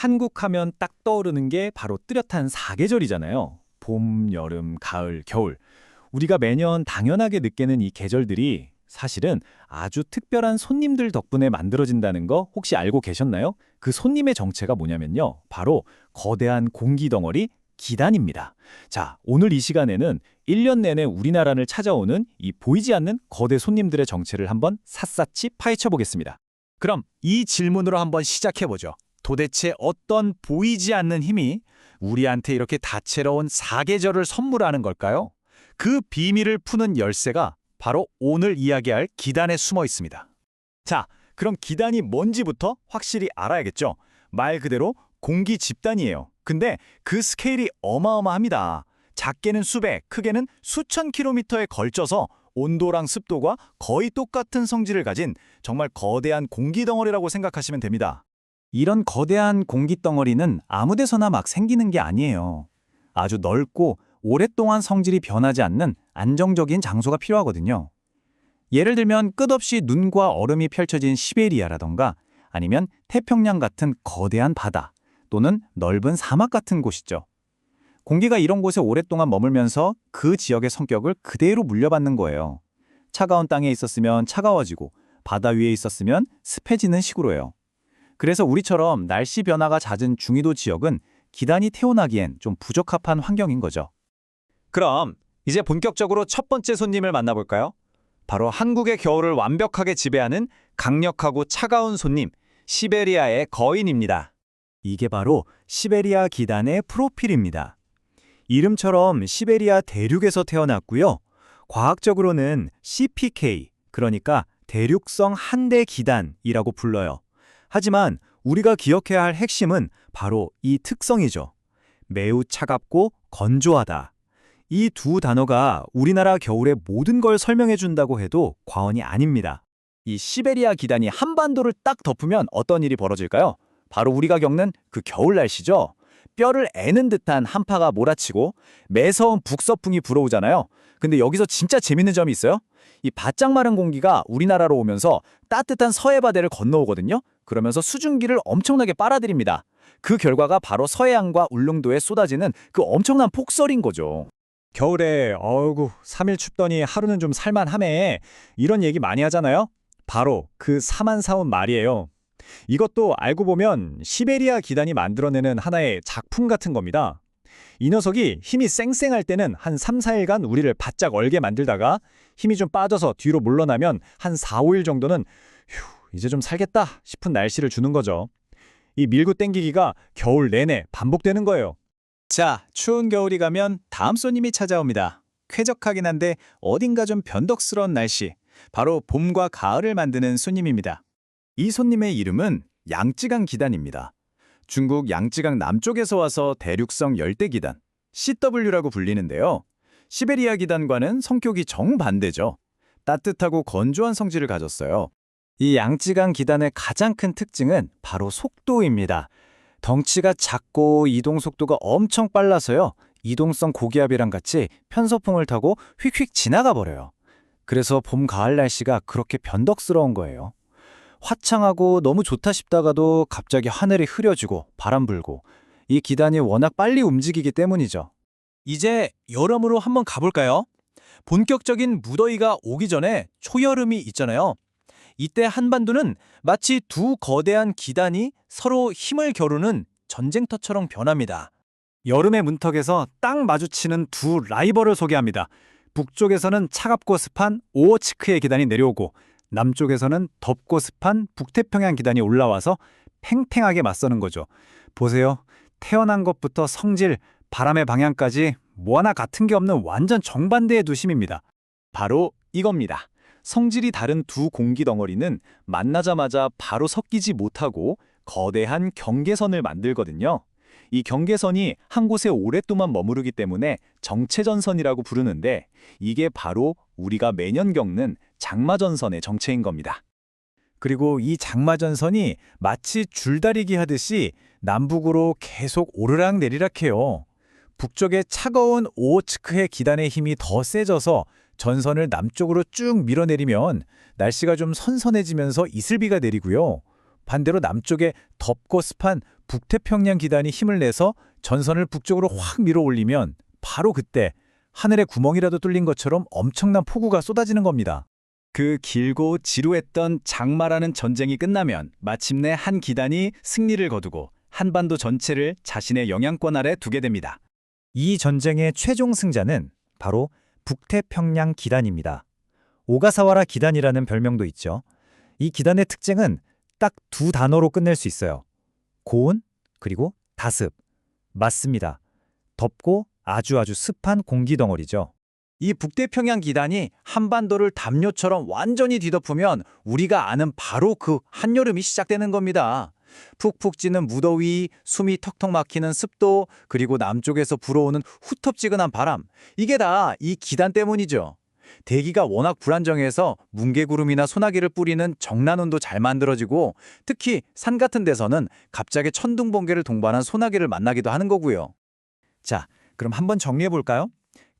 한국 하면 딱 떠오르는 게 바로 뚜렷한 사계절이잖아요. 봄, 여름, 가을, 겨울. 우리가 매년 당연하게 느끼는 이 계절들이 사실은 아주 특별한 손님들 덕분에 만들어진다는 거 혹시 알고 계셨나요? 그 손님의 정체가 뭐냐면요. 바로 거대한 공기 덩어리 기단입니다. 자, 오늘 이 시간에는 1년 내내 우리나라를 찾아오는 이 보이지 않는 거대 손님들의 정체를 한번 샅샅이 파헤쳐 보겠습니다. 그럼 이 질문으로 한번 시작해보죠. 도대체 어떤 보이지 않는 힘이 우리한테 이렇게 다채로운 사계절을 선물하는 걸까요? 그 비밀을 푸는 열쇠가 바로 오늘 이야기할 기단에 숨어 있습니다. 자, 그럼 기단이 뭔지부터 확실히 알아야겠죠? 말 그대로 공기 집단이에요. 근데 그 스케일이 어마어마합니다. 작게는 수백, 크게는 수천 킬로미터에 걸쳐서 온도랑 습도가 거의 똑같은 성질을 가진 정말 거대한 공기 덩어리라고 생각하시면 됩니다. 이런 거대한 공기덩어리는 아무 데서나 막 생기는 게 아니에요. 아주 넓고 오랫동안 성질이 변하지 않는 안정적인 장소가 필요하거든요. 예를 들면 끝없이 눈과 얼음이 펼쳐진 시베리아라던가 아니면 태평양 같은 거대한 바다 또는 넓은 사막 같은 곳이죠. 공기가 이런 곳에 오랫동안 머물면서 그 지역의 성격을 그대로 물려받는 거예요. 차가운 땅에 있었으면 차가워지고 바다 위에 있었으면 습해지는 식으로요. 그래서 우리처럼 날씨 변화가 잦은 중위도 지역은 기단이 태어나기엔 좀 부적합한 환경인 거죠. 그럼 이제 본격적으로 첫 번째 손님을 만나볼까요? 바로 한국의 겨울을 완벽하게 지배하는 강력하고 차가운 손님, 시베리아의 거인입니다. 이게 바로 시베리아 기단의 프로필입니다. 이름처럼 시베리아 대륙에서 태어났고요. 과학적으로는 CPK, 그러니까 대륙성 한대 기단이라고 불러요. 하지만 우리가 기억해야 할 핵심은 바로 이 특성이죠. 매우 차갑고 건조하다. 이 두 단어가 우리나라 겨울의 모든 걸 설명해 준다고 해도 과언이 아닙니다. 이 시베리아 기단이 한반도를 딱 덮으면 어떤 일이 벌어질까요? 바로 우리가 겪는 그 겨울 날씨죠. 뼈를 애는 듯한 한파가 몰아치고 매서운 북서풍이 불어오잖아요. 근데 여기서 진짜 재밌는 점이 있어요. 이 바짝 마른 공기가 우리나라로 오면서 따뜻한 서해바다를 건너오거든요. 그러면서 수증기를 엄청나게 빨아들입니다. 그 결과가 바로 서해안과 울릉도에 쏟아지는 그 엄청난 폭설인 거죠. 겨울에 어이구 3일 춥더니 하루는 좀 살만하네 이런 얘기 많이 하잖아요. 바로 그 사만사온 말이에요. 이것도 알고 보면 시베리아 기단이 만들어내는 하나의 작품 같은 겁니다. 이 녀석이 힘이 쌩쌩할 때는 한 3, 4일간 우리를 바짝 얼게 만들다가 힘이 좀 빠져서 뒤로 물러나면 한 4, 5일 정도는 이제 좀 살겠다 싶은 날씨를 주는 거죠. 이 밀고 땡기기가 겨울 내내 반복되는 거예요. 자, 추운 겨울이 가면 다음 손님이 찾아옵니다. 쾌적하긴 한데 어딘가 좀 변덕스러운 날씨. 바로 봄과 가을을 만드는 손님입니다. 이 손님의 이름은 양쯔강 기단입니다. 중국 양쯔강 남쪽에서 와서 대륙성 열대 기단, CW라고 불리는데요. 시베리아 기단과는 성격이 정반대죠. 따뜻하고 건조한 성질을 가졌어요. 이 양쯔강 기단의 가장 큰 특징은 바로 속도입니다. 덩치가 작고 이동 속도가 엄청 빨라서요. 이동성 고기압이랑 같이 편서풍을 타고 휙휙 지나가 버려요. 그래서 봄, 가을 날씨가 그렇게 변덕스러운 거예요. 화창하고 너무 좋다 싶다가도 갑자기 하늘이 흐려지고 바람 불고 이 기단이 워낙 빨리 움직이기 때문이죠. 이제 여름으로 한번 가볼까요? 본격적인 무더위가 오기 전에 초여름이 있잖아요. 이때 한반도는 마치 두 거대한 기단이 서로 힘을 겨루는 전쟁터처럼 변합니다. 여름의 문턱에서 딱 마주치는 두 라이벌을 소개합니다. 북쪽에서는 차갑고 습한 오호츠크의 기단이 내려오고 남쪽에서는 덥고 습한 북태평양 기단이 올라와서 팽팽하게 맞서는 거죠. 보세요. 태어난 것부터 성질, 바람의 방향까지 뭐 하나 같은 게 없는 완전 정반대의 두 힘입니다. 바로 이겁니다. 성질이 다른 두 공기 덩어리는 만나자마자 바로 섞이지 못하고 거대한 경계선을 만들거든요. 이 경계선이 한 곳에 오랫동안 머무르기 때문에 정체전선이라고 부르는데 이게 바로 우리가 매년 겪는 장마전선의 정체인 겁니다. 그리고 이 장마전선이 마치 줄다리기 하듯이 남북으로 계속 오르락내리락해요. 북쪽의 차가운 오호츠크해 기단의 힘이 더 세져서 전선을 남쪽으로 쭉 밀어내리면 날씨가 좀 선선해지면서 이슬비가 내리고요. 반대로 남쪽에 덥고 습한 북태평양 기단이 힘을 내서 전선을 북쪽으로 확 밀어 올리면 바로 그때 하늘에 구멍이라도 뚫린 것처럼 엄청난 폭우가 쏟아지는 겁니다. 그 길고 지루했던 장마라는 전쟁이 끝나면 마침내 한 기단이 승리를 거두고 한반도 전체를 자신의 영향권 아래 두게 됩니다. 이 전쟁의 최종 승자는 바로 북태평양 기단입니다. 오가사와라 기단이라는 별명도 있죠. 이 기단의 특징은 딱 두 단어로 끝낼 수 있어요. 고온 그리고 다습. 맞습니다. 덥고 아주 습한 공기 덩어리죠. 이 북태평양 기단이 한반도를 담요처럼 완전히 뒤덮으면 우리가 아는 바로 그 한여름이 시작되는 겁니다. 푹푹 찌는 무더위, 숨이 턱턱 막히는 습도, 그리고 남쪽에서 불어오는 후텁지근한 바람. 이게 다 이 기단 때문이죠. 대기가 워낙 불안정해서 뭉게구름이나 소나기를 뿌리는 정난운도 잘 만들어지고 특히 산 같은 데서는 갑자기 천둥번개를 동반한 소나기를 만나기도 하는 거고요. 자, 그럼 한번 정리해 볼까요?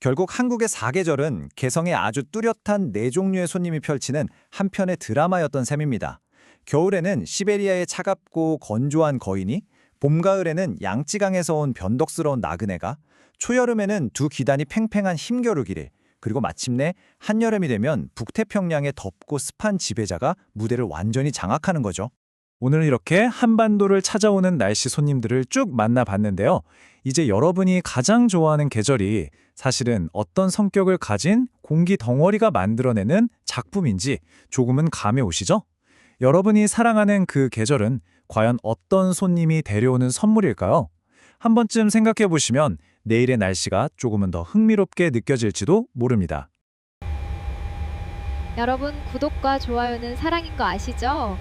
결국 한국의 사계절은 개성에 아주 뚜렷한 네 종류의 손님이 펼치는 한편의 드라마였던 셈입니다. 겨울에는 시베리아의 차갑고 건조한 거인이, 봄, 가을에는 양쯔강에서 온 변덕스러운 나그네가, 초여름에는 두 기단이 팽팽한 힘겨루기를, 그리고 마침내 한여름이 되면 북태평양의 덥고 습한 지배자가 무대를 완전히 장악하는 거죠. 오늘 이렇게 한반도를 찾아오는 날씨 손님들을 쭉 만나봤는데요. 이제 여러분이 가장 좋아하는 계절이 사실은 어떤 성격을 가진 공기 덩어리가 만들어내는 작품인지 조금은 감이 오시죠? 여러분이 사랑하는 그 계절은 과연 어떤 손님이 데려오는 선물일까요? 한 번쯤 생각해 보시면 내일의 날씨가 조금은 더 흥미롭게 느껴질지도 모릅니다. 여러분, 구독과 좋아요는 사랑인 거 아시죠?